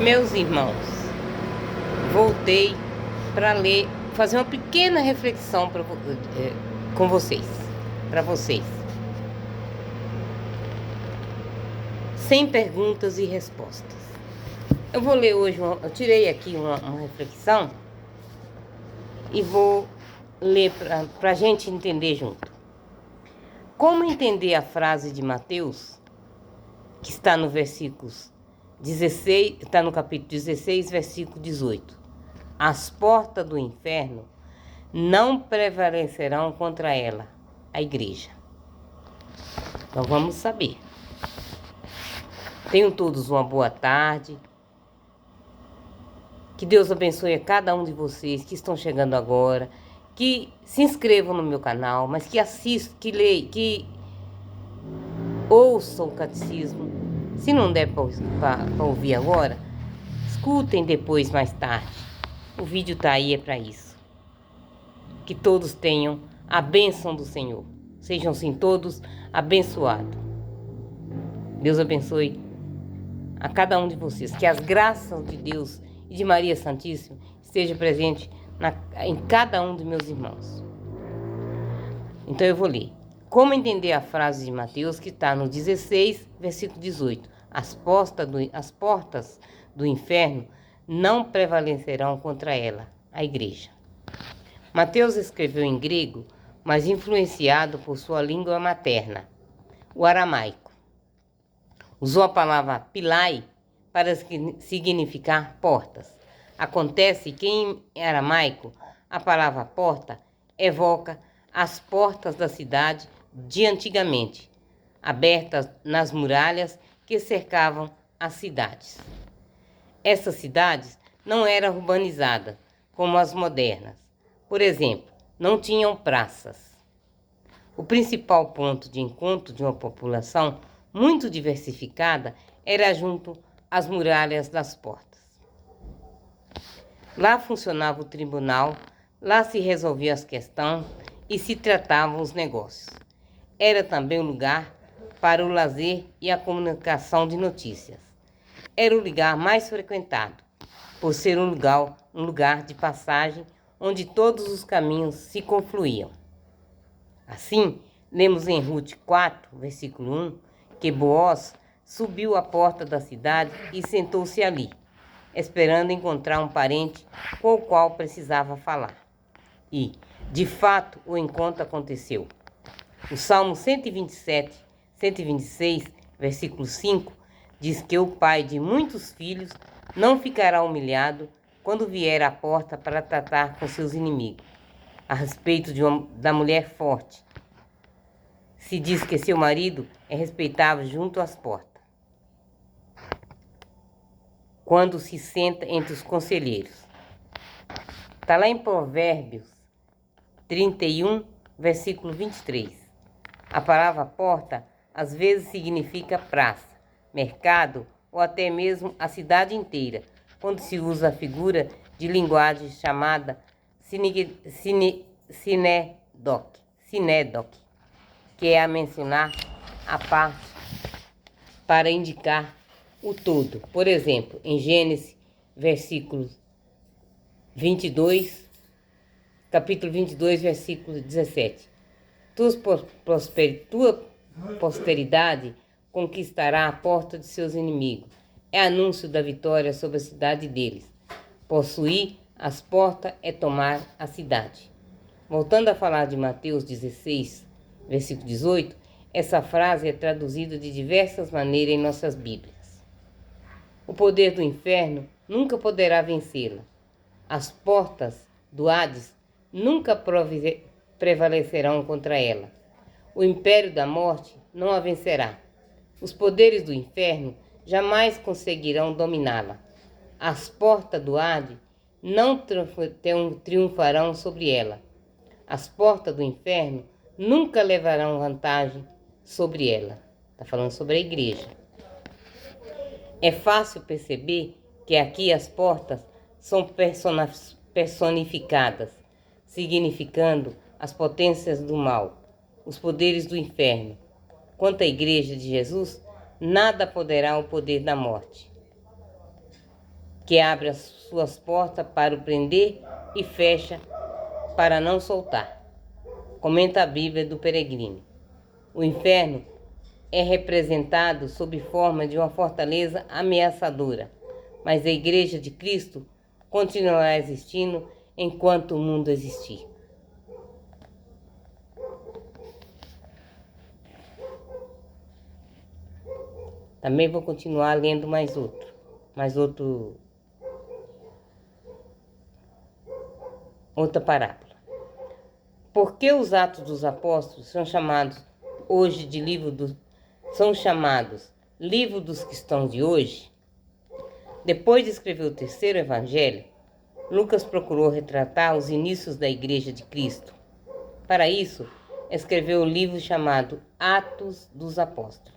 Meus irmãos, voltei para ler, fazer uma pequena reflexão com vocês, para vocês, sem perguntas e respostas. Eu vou ler hoje, eu tirei aqui uma reflexão e vou ler para a gente entender junto. Como entender a frase de Mateus, que está no versículos 16, está no capítulo 16, versículo 18. As portas do inferno não prevalecerão contra ela, a igreja. Então vamos saber. Tenham todos uma boa tarde. Que Deus abençoe a cada um de vocês que estão chegando agora. Que se inscrevam no meu canal, mas que assistam, que leiam, que ouçam o catecismo. Se não der para ouvir agora, escutem depois, mais tarde. O vídeo está aí, é para isso. Que todos tenham a bênção do Senhor. Sejam sim todos abençoados. Deus abençoe a cada um de vocês. Que as graças de Deus e de Maria Santíssima estejam presentes em cada um dos meus irmãos. Então eu vou ler. Como entender a frase de Mateus que está no 16, versículo 18. As portas do inferno não prevalecerão contra ela, a igreja. Mateus escreveu em grego, mas influenciado por sua língua materna, o aramaico. Usou a palavra pilai para significar portas. Acontece que em aramaico a palavra porta evoca as portas da cidade de antigamente, abertas nas muralhas que cercavam as cidades. Essas cidades não eram urbanizadas como as modernas. Por exemplo, não tinham praças. O principal ponto de encontro de uma população muito diversificada era junto às muralhas das portas. Lá funcionava o tribunal, lá se resolviam as questões e se tratavam os negócios. Era também um lugar para o lazer e a comunicação de notícias. Era o lugar mais frequentado, por ser um lugar de passagem onde todos os caminhos se confluíam. Assim, lemos em Ruth 4, versículo 1, que Boaz subiu à porta da cidade e sentou-se ali, esperando encontrar um parente com o qual precisava falar. E, de fato, o encontro aconteceu. O Salmo 127, 126, versículo 5, diz que o pai de muitos filhos não ficará humilhado quando vier à porta para tratar com seus inimigos. A respeito da mulher forte, se diz que seu marido é respeitado junto às portas, quando se senta entre os conselheiros. Está lá em Provérbios 31, versículo 23. A palavra porta às vezes significa praça, mercado ou até mesmo a cidade inteira, quando se usa a figura de linguagem chamada sinédoque, que é a mencionar a parte para indicar o todo. Por exemplo, em Gênesis, capítulo 22, versículo 17. Tua posteridade conquistará a porta de seus inimigos. É anúncio da vitória sobre a cidade deles. Possuir as portas é tomar a cidade. Voltando a falar de Mateus 16, versículo 18, essa frase é traduzida de diversas maneiras em nossas Bíblias. O poder do inferno nunca poderá vencê-la. As portas do Hades nunca prevalecerão contra ela. O império da morte não a vencerá. Os poderes do inferno jamais conseguirão dominá-la. As portas do Hades não triunfarão sobre ela. As portas do inferno nunca levarão vantagem sobre ela. Está falando sobre a igreja. É fácil perceber que aqui as portas são personificadas, significando as potências do mal, os poderes do inferno. Quanto à igreja de Jesus, nada poderá o poder da morte. que abre as suas portas para o prender e fecha para não soltar. Comenta a Bíblia do Peregrino. O inferno é representado sob forma de uma fortaleza ameaçadora, mas a Igreja de Cristo continuará existindo enquanto o mundo existir. Também vou continuar lendo outra parábola. Por que os Atos dos Apóstolos são chamados livro dos cristãos de hoje? Depois de escrever o terceiro evangelho, Lucas procurou retratar os inícios da Igreja de Cristo. Para isso, escreveu o livro chamado Atos dos Apóstolos.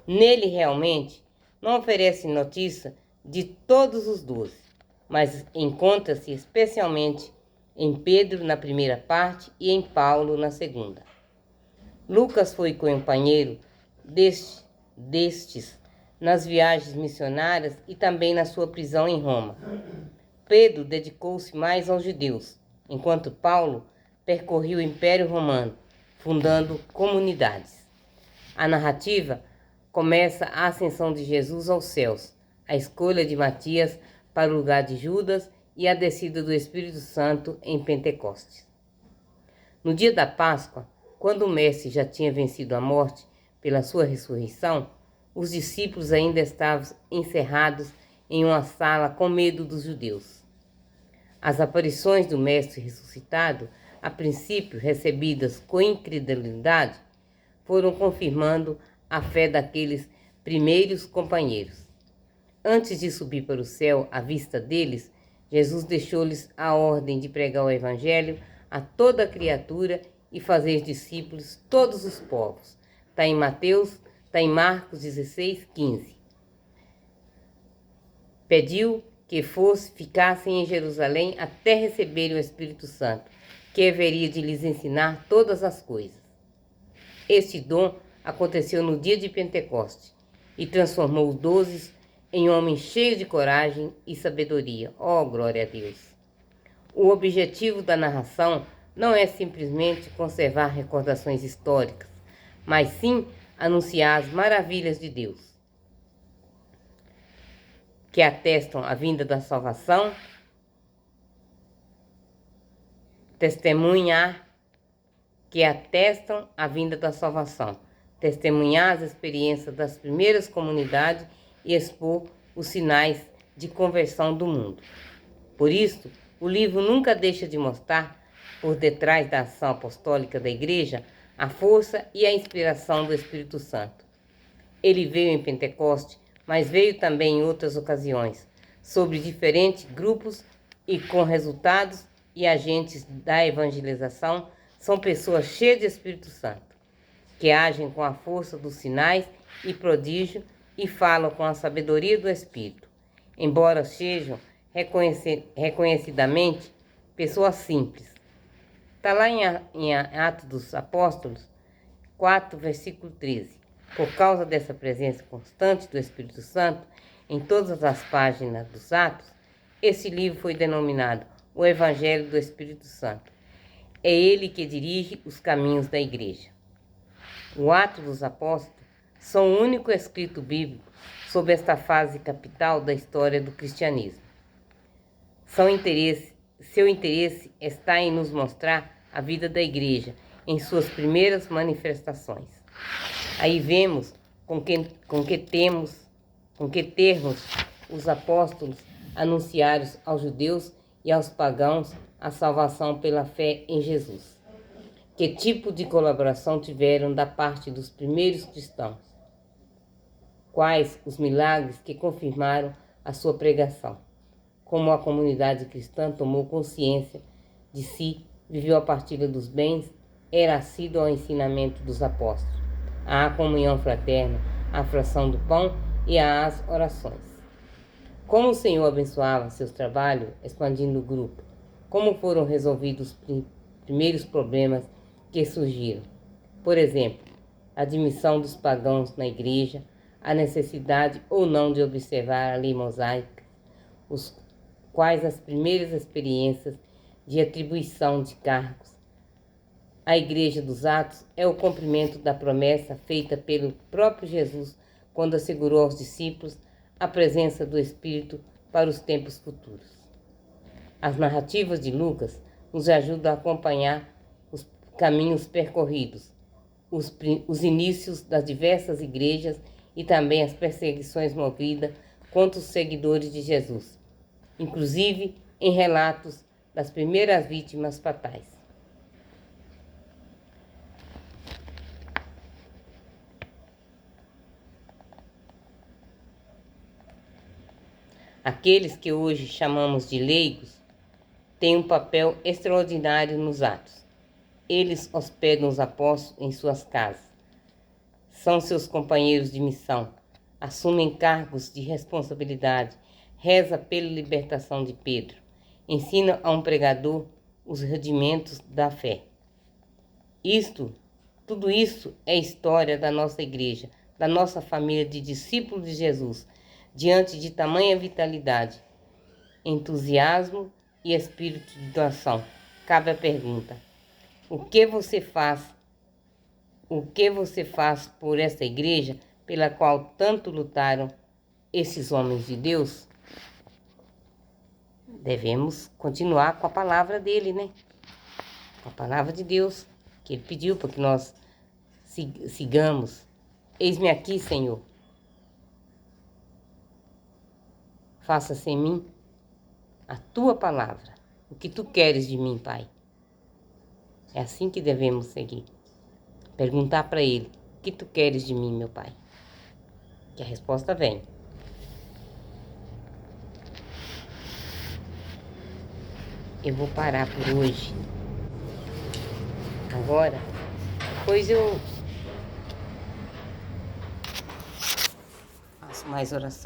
Nele, realmente, não oferece notícia de todos os 12, mas encontra-se especialmente em Pedro na primeira parte e em Paulo na segunda. Lucas foi companheiro destes nas viagens missionárias e também na sua prisão em Roma. Pedro dedicou-se mais aos judeus, enquanto Paulo percorria o Império Romano, fundando comunidades. A narrativa começa a ascensão de Jesus aos céus, a escolha de Matias para o lugar de Judas e a descida do Espírito Santo em Pentecostes. No dia da Páscoa, quando o Mestre já tinha vencido a morte pela sua ressurreição, os discípulos ainda estavam encerrados em uma sala com medo dos judeus. As aparições do Mestre ressuscitado, a princípio recebidas com incredulidade, foram confirmando a fé daqueles primeiros companheiros. Antes de subir para o céu à vista deles, Jesus deixou-lhes a ordem de pregar o Evangelho a toda criatura e fazer discípulos todos os povos. Está em Marcos 16, 15. Pediu que ficassem em Jerusalém até receberem o Espírito Santo, que haveria de lhes ensinar todas as coisas. Este dom aconteceu no dia de Pentecostes e transformou os 12 em homens cheios de coragem e sabedoria. Oh, glória a Deus! O objetivo da narração não é simplesmente conservar recordações históricas, mas sim anunciar as maravilhas de Deus, que atestam a vinda da salvação, testemunhar as experiências das primeiras comunidades e expor os sinais de conversão do mundo. Por isso, o livro nunca deixa de mostrar, por detrás da ação apostólica da Igreja, a força e a inspiração do Espírito Santo. Ele veio em Pentecoste, mas veio também em outras ocasiões, sobre diferentes grupos e com resultados e agentes da evangelização, são pessoas cheias de Espírito Santo, que agem com a força dos sinais e prodígio e falam com a sabedoria do Espírito, embora sejam reconhecidamente pessoas simples. Está lá em Atos dos Apóstolos 4, versículo 13. Por causa dessa presença constante do Espírito Santo em todas as páginas dos Atos, esse livro foi denominado o Evangelho do Espírito Santo. É ele que dirige os caminhos da Igreja. O Atos dos Apóstolos são o único escrito bíblico sobre esta fase capital da história do cristianismo. Seu interesse está em nos mostrar a vida da Igreja em suas primeiras manifestações. Aí vemos com que termos os apóstolos anunciaram aos judeus e aos pagãos a salvação pela fé em Jesus. Que tipo de colaboração tiveram da parte dos primeiros cristãos? Quais os milagres que confirmaram a sua pregação? Como a comunidade cristã tomou consciência de si, viveu a partilha dos bens, era assíduo ao ensinamento dos apóstolos, à comunhão fraterna, à fração do pão e às orações. Como o Senhor abençoava seus trabalhos, expandindo o grupo? Como foram resolvidos os primeiros problemas que surgiram? Por exemplo, a admissão dos pagãos na igreja, a necessidade ou não de observar a lei mosaica, os quais as primeiras experiências de atribuição de cargos. A Igreja dos Atos é o cumprimento da promessa feita pelo próprio Jesus quando assegurou aos discípulos a presença do Espírito para os tempos futuros. As narrativas de nos ajudam a acompanhar os caminhos percorridos, os inícios das diversas igrejas e também as perseguições movidas contra os seguidores de Jesus, inclusive em relatos das primeiras vítimas fatais. Aqueles que hoje chamamos de leigos têm um papel extraordinário nos atos. Eles hospedam os apóstolos em suas casas, são seus companheiros de missão, assumem cargos de responsabilidade, reza pela libertação de Pedro, ensina a um pregador os rudimentos da fé. Tudo isso é história da nossa igreja, da nossa família de discípulos de Jesus. Diante de tamanha vitalidade, entusiasmo e espírito de doação, cabe a pergunta: o que você faz por essa igreja pela qual tanto lutaram esses homens de Deus? Devemos continuar com a palavra dele, né? Com a palavra de Deus, que ele pediu para que nós sigamos. Eis-me aqui, Senhor. Faça-se em mim a tua palavra, o que tu queres de mim, Pai. É assim que devemos seguir. Perguntar para ele: o que tu queres de mim, meu Pai? Que a resposta vem. Eu vou parar por hoje. Agora, depois eu faço mais oração.